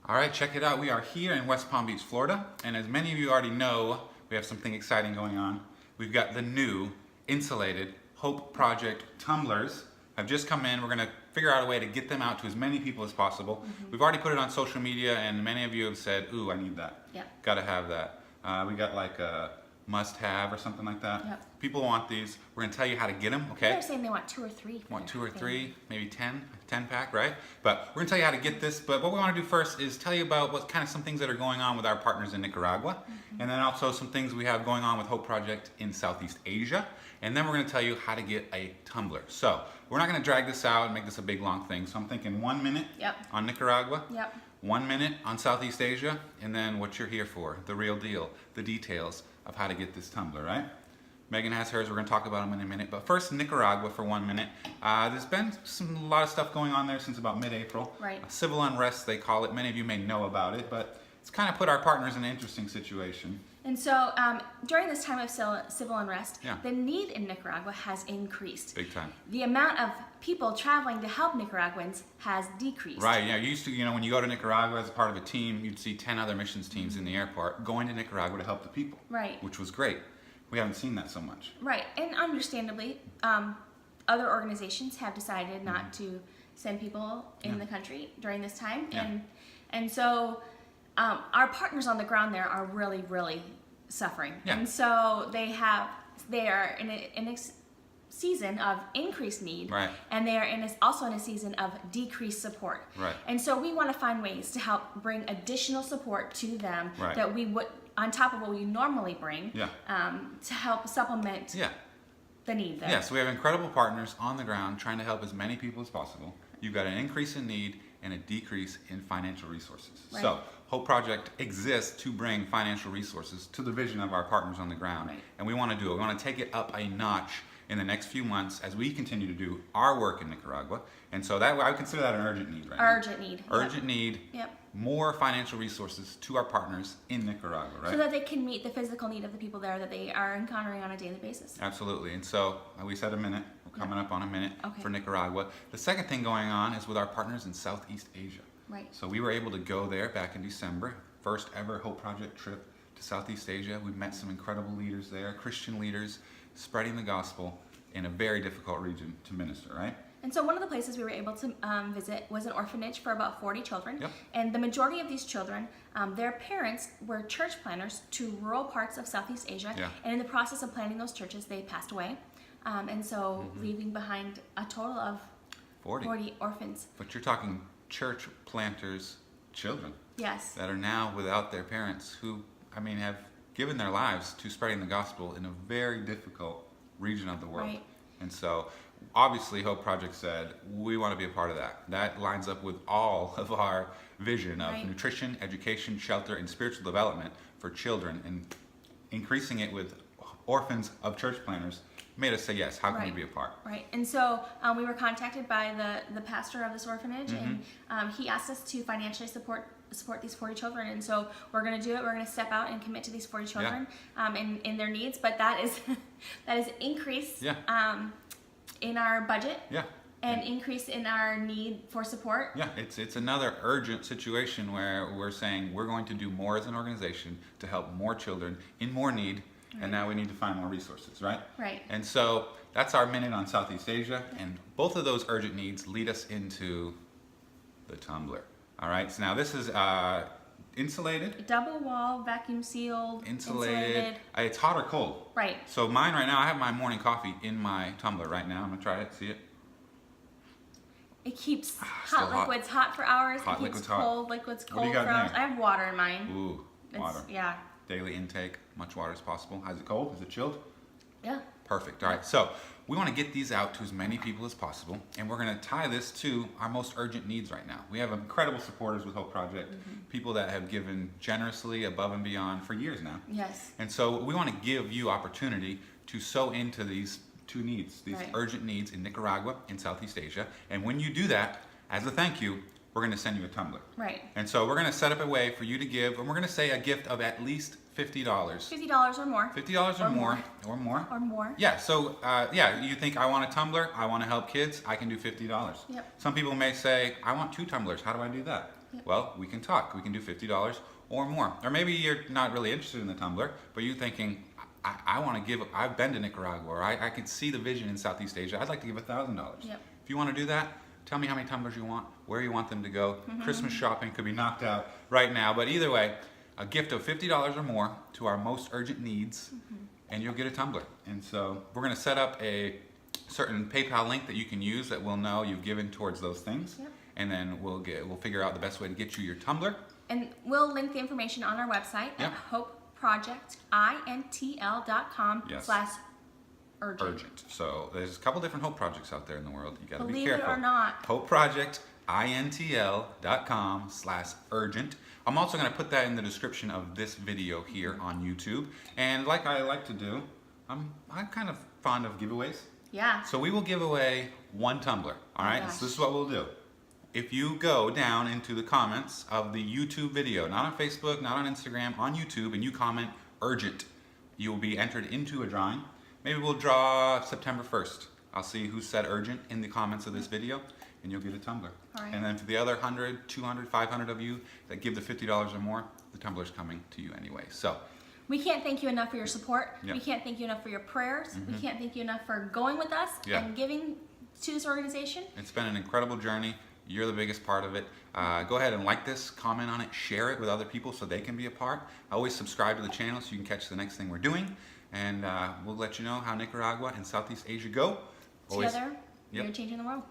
All right, check it out. We are here in West Palm Beach, Florida, and as many of you already know, we have something exciting going on. We've got the new Insulated Hope Project tumblers have just come in. We're going to figure out a way to get them out to as many people as possible. We've already put it on social media, and many of you have said, "Ooh, I need that. Yep. Got to have that." We got like a must-have or something like that. Yep. People want these. We're going to tell you how to get them. Okay. They're saying they want 2 or 3. Want 2 or 3, maybe 10 pack, right? But we're gonna tell you how to get this. But what we want to do first is tell you about what kind of some things that are going on with our partners in Nicaragua, and then also some things we have going on with Hope Project in Southeast Asia. And then we're gonna tell you how to get a tumbler. So we're not gonna drag this out and make this a big long thing. So I'm thinking 1 minute on Nicaragua. Yep. 1 minute on Southeast Asia, and then what you're here for, the real deal, the details of how to get this tumbler, right? Megan has hers, we're going to talk about them in a minute. But first, Nicaragua for 1 minute. There's been a lot of stuff going on there since about mid-April. Right. Civil unrest, they call it. Many of you may know about it, but it's kind of put our partners in an interesting situation. And so during this time of civil unrest, Yeah. the need in Nicaragua has increased. Big time. The amount of people traveling to help Nicaraguans has decreased. Right, yeah, you used to, when you go to Nicaragua as a part of a team, you'd see 10 other missions teams in the airport going to Nicaragua to help the people. Right. Which was great. We haven't seen that so much. Right, and understandably, other organizations have decided not to send people in the country during this time, and so our partners on the ground there are really suffering, and so they are in a season of increased need, Right. and they are also in a season of decreased support, Right. and so we want to find ways to help bring additional support to them Right. that we would, on top of what we normally bring, Yeah. to help supplement the need there. Yes, we have incredible partners on the ground trying to help as many people as possible. You've got an increase in need and a decrease in financial resources. Right. So Hope Project exists to bring financial resources to the vision of our partners on the ground. Right. And we want to do it. We want to take it up a notch in the next few months as we continue to do our work in Nicaragua. And so that I would consider that an urgent need right now. Urgent need. Urgent need. Yep. More financial resources to our partners in Nicaragua, right? So that they can meet the physical need of the people there that they are encountering on a daily basis. Absolutely. And so we said a minute. We're coming up on a minute Okay. for Nicaragua. The second thing going on is with our partners in Southeast Asia. Right. So we were able to go there back in December. First ever Hope Project trip to Southeast Asia. We met some incredible leaders there, Christian leaders, spreading the gospel in a very difficult region to minister, right? And so one of the places we were able to visit was an orphanage for about 40 children. Yep. And the majority of these children, their parents were church planners to rural parts of Southeast Asia. Yeah. And in the process of planning those churches, they passed away. And so leaving behind a total of 40 orphans. But you're talking church planters' children Yes. that are now without their parents who, have given their lives to spreading the gospel in a very difficult region of the world. Right. And so obviously Hope Project said we want to be a part of that. That lines up with all of our vision of Right. nutrition, education, shelter, and spiritual development for children, and increasing it with orphans of church planners made us say yes, how can we be a part? Right, and so we were contacted by the pastor of this orphanage, and he asked us to financially support these 40 children, and so we're going to do it. We're going to step out and commit to these 40 children in their needs, but that is increase in our budget and increase in our need for support. Yeah, it's another urgent situation where we're saying we're going to do more as an organization to help more children in more need. And now we need to find more resources, right? Right. And so that's our minute on Southeast Asia. And both of those urgent needs lead us into the tumbler. All right, so now this is insulated. Double wall, vacuum sealed, Insulated. It's hot or cold? Right. So mine right now, I have my morning coffee in my tumbler right now. I'm gonna try it, see it. It keeps still hot liquids hot for hours. Hot it keeps liquids hot. cold liquids What do you cold got for hours. there? I have water in mine. Ooh, water. Yeah. Daily intake, much water as possible. Is it cold? Is it chilled? Yeah. Perfect. All right. So we want to get these out to as many people as possible, and we're going to tie this to our most urgent needs right now. We have incredible supporters with Hope Project, people that have given generously above and beyond for years now. Yes. And so we want to give you opportunity to sow into these two needs, these Right. urgent needs in Nicaragua and Southeast Asia. And when you do that, as a thank you, we're going to send you a tumbler. Right. And so we're going to set up a way for you to give, and we're going to say a gift of at least $50. $50 or more. $50 or more. Or more. Or more. Yeah, so you think I want a tumbler, I want to help kids, I can do $50. Yep. Some people may say, I want 2 tumblers, how do I do that? Yep. Well, we can talk. We can do $50 or more. Or maybe you're not really interested in the tumbler, but you're thinking, I want to give, I've been to Nicaragua, or I can see the vision in Southeast Asia. I'd like to give $1,000. Yep. If you want to do that, tell me how many tumblers you want, where you want them to go. Christmas shopping could be knocked out right now, but either way, a gift of $50 or more to our most urgent needs, and you'll get a tumbler. And so we're going to set up a certain PayPal link that you can use that will know you've given towards those things, Yep. and then we'll figure out the best way to get you your tumbler. And we'll link the information on our website Yep. at hopeprojectintl.com Yes. /urgent. Urgent. So there's a couple different Hope Projects out there in the world. You got to be Believe careful. it or not. hopeprojectintl.com/urgent. I'm also going to put that in the description of this video here on YouTube. And like I like to do, I'm kind of fond of giveaways. Yeah. So we will give away one tumbler. All right. gosh. So this is what we'll do. If you go down into the comments of the YouTube video, not on Facebook, not on Instagram, on YouTube, and you comment urgent, you will be entered into a drawing. Maybe we'll draw September 1st. I'll see who said urgent in the comments of this video, and you'll get a tumbler. All right. And then for the other 100, 200, 500 of you that give the $50 or more, the tumbler's coming to you anyway. So We can't thank you enough for your support. Yep. We can't thank you enough for your prayers. We can't thank you enough for going with us Yeah. and giving to this organization. it's been an incredible journey. You're the biggest part of it. Go ahead and like this, comment on it, share it with other people so they can be a part. Always subscribe to the channel so you can catch the next thing we're doing. And we'll let you know how Nicaragua and Southeast Asia go. Always, Together, Yep. we're changing the world.